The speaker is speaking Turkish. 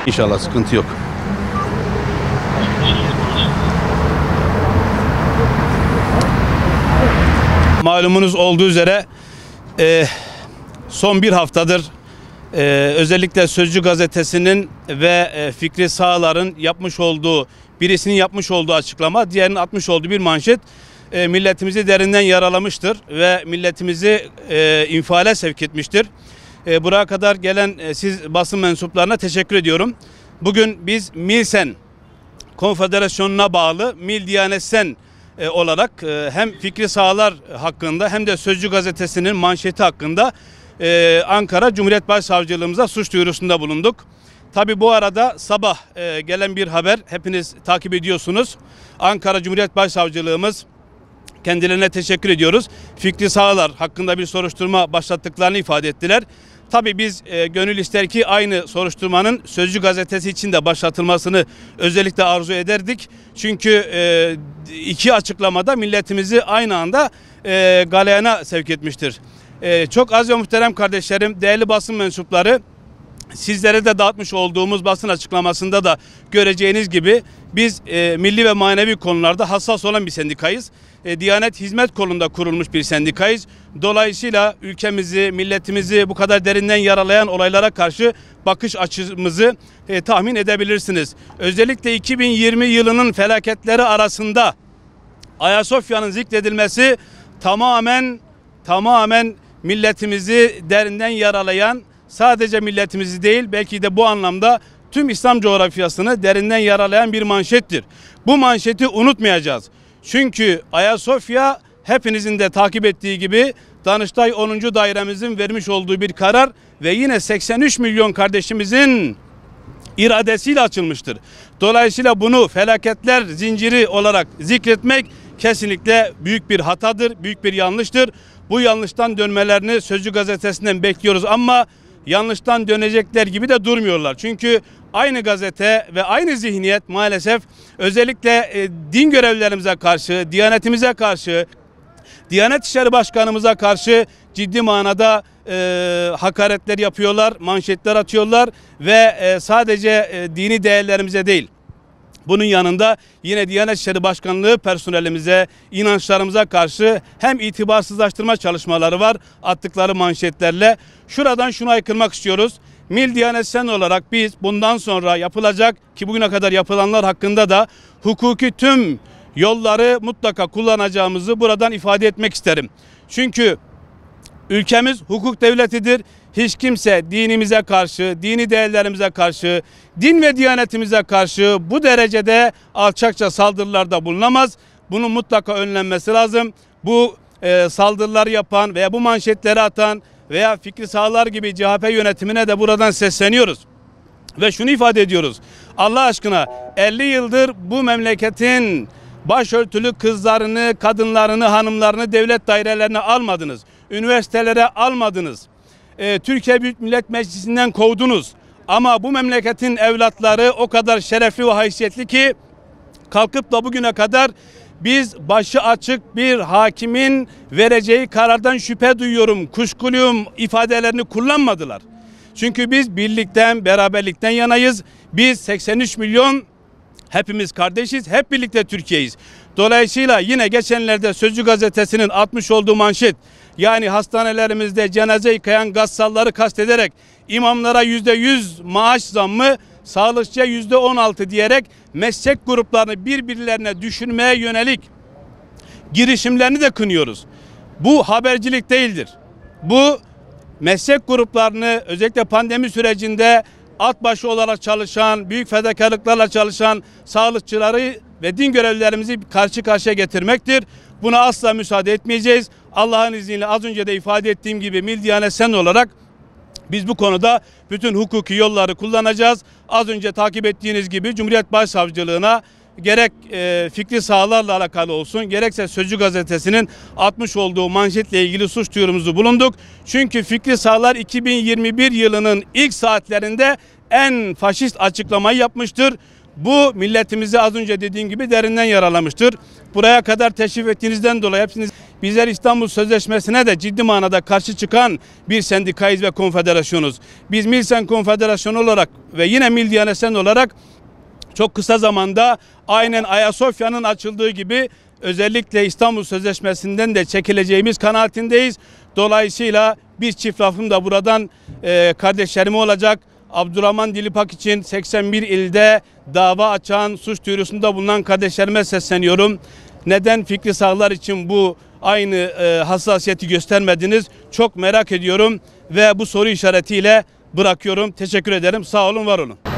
İnşallah sıkıntı yok. Malumunuz olduğu üzere son bir haftadır özellikle Sözcü gazetesinin ve Fikri Sağlar'ın yapmış olduğu, birisinin yapmış olduğu açıklama, diğerinin atmış olduğu bir manşet milletimizi derinden yaralamıştır ve milletimizi infiale sevk etmiştir. Buraya kadar gelen siz basın mensuplarına teşekkür ediyorum. Bugün biz Milsen Konfederasyonu'na bağlı Mil Diyanet Sen olarak hem Fikri Sağlar hakkında hem de Sözcü gazetesinin manşeti hakkında Ankara Cumhuriyet Başsavcılığımıza suç duyurusunda bulunduk. Tabi bu arada sabah gelen bir haber, hepiniz takip ediyorsunuz. Ankara Cumhuriyet Başsavcılığımız, kendilerine teşekkür ediyoruz, Fikri Sağlar hakkında bir soruşturma başlattıklarını ifade ettiler. Tabii biz gönül ister ki aynı soruşturmanın Sözcü gazetesi için de başlatılmasını özellikle arzu ederdik. Çünkü iki açıklamada milletimizi aynı anda galeyana sevk etmiştir. Çok az ve muhterem kardeşlerim, değerli basın mensupları, sizlere de dağıtmış olduğumuz basın açıklamasında da göreceğiniz gibi biz milli ve manevi konularda hassas olan bir sendikayız. Diyanet hizmet kolunda kurulmuş bir sendikayız. Dolayısıyla ülkemizi, milletimizi bu kadar derinden yaralayan olaylara karşı bakış açımızı tahmin edebilirsiniz. Özellikle 2020 yılının felaketleri arasında Ayasofya'nın zikredilmesi tamamen milletimizi derinden yaralayan, sadece milletimizi değil belki de bu anlamda tüm İslam coğrafyasını derinden yaralayan bir manşettir. Bu manşeti unutmayacağız. Çünkü Ayasofya hepinizin de takip ettiği gibi Danıştay 10. dairemizin vermiş olduğu bir karar ve yine 83 milyon kardeşimizin iradesiyle açılmıştır. Dolayısıyla bunu felaketler zinciri olarak zikretmek kesinlikle büyük bir hatadır, büyük bir yanlıştır. Bu yanlıştan dönmelerini Sözcü gazetesinden bekliyoruz ama yanlıştan dönecekler gibi de durmuyorlar. Çünkü aynı gazete ve aynı zihniyet maalesef özellikle din görevlilerimize karşı, Diyanetimize karşı, Diyanet İşleri Başkanımıza karşı ciddi manada hakaretler yapıyorlar, manşetler atıyorlar ve sadece dini değerlerimize değil, bunun yanında yine Diyanet İşleri Başkanlığı personelimize, inançlarımıza karşı hem itibarsızlaştırma çalışmaları var attıkları manşetlerle. Şuradan şunu aykırmak istiyoruz. Mil Diyanet Sen olarak biz bundan sonra yapılacak ki bugüne kadar yapılanlar hakkında da hukuki tüm yolları mutlaka kullanacağımızı buradan ifade etmek isterim. Çünkü ülkemiz hukuk devletidir. Hiç kimse dinimize karşı, dini değerlerimize karşı, din ve diyanetimize karşı bu derecede alçakça saldırılarda bulunamaz. Bunun mutlaka önlenmesi lazım. Bu saldırıları yapan veya bu manşetleri atan veya Fikri Sağlar gibi CHP yönetimine de buradan sesleniyoruz. Ve şunu ifade ediyoruz. Allah aşkına 50 yıldır bu memleketin başörtülü kızlarını, kadınlarını, hanımlarını devlet dairelerine almadınız. Üniversitelere almadınız. Türkiye Büyük Millet Meclisi'nden kovdunuz. Ama bu memleketin evlatları o kadar şerefli ve haysiyetli ki kalkıp da bugüne kadar biz başı açık bir hakimin vereceği karardan şüphe duyuyorum, kuşkuluyum ifadelerini kullanmadılar. Çünkü biz birlikten, beraberlikten yanayız. Biz 83 milyon hepimiz kardeşiz, hep birlikte Türkiye'yiz. Dolayısıyla yine geçenlerde Sözcü gazetesinin atmış olduğu manşet, yani hastanelerimizde cenaze yıkayan gassalları kastederek imamlara %100 maaş zammı, sağlıkçıya %16 diyerek meslek gruplarını birbirlerine düşürmeye yönelik girişimlerini de kınıyoruz. Bu habercilik değildir. Bu meslek gruplarını özellikle pandemi sürecinde at başı olarak çalışan, büyük fedakarlıklarla çalışan sağlıkçıları ve din görevlilerimizi karşı karşıya getirmektir. Buna asla müsaade etmeyeceğiz. Allah'ın izniyle az önce de ifade ettiğim gibi Mil Diyanet Sen olarak biz bu konuda bütün hukuki yolları kullanacağız. Az önce takip ettiğiniz gibi Cumhuriyet Başsavcılığına gerek Fikri Sağlar'la alakalı olsun, gerekse Sözcü gazetesinin atmış olduğu manşetle ilgili suç duyurumuzu bulunduk. Çünkü Fikri Sağlar 2021 yılının ilk saatlerinde en faşist açıklamayı yapmıştır. Bu milletimizi az önce dediğim gibi derinden yaralamıştır. Buraya kadar teşrif ettiğinizden dolayı hepiniz Bizler İstanbul Sözleşmesi'ne de ciddi manada karşı çıkan bir sendikayız ve konfederasyonuz. Biz Milsen Konfederasyonu olarak ve yine Mil Diyanet Sen olarak çok kısa zamanda aynen Ayasofya'nın açıldığı gibi özellikle İstanbul Sözleşmesi'nden de çekileceğimiz kanaatindeyiz. Dolayısıyla bir çift lafım da buradan kardeşlerime olacak. Abdurrahman Dilipak için 81 ilde dava açan, suç duyurusunda bulunan kardeşlerime sesleniyorum. Neden Fikri Sağlar için bu aynı hassasiyeti göstermediniz? Çok merak ediyorum ve bu soru işaretiyle bırakıyorum. Teşekkür ederim. Sağ olun, var olun.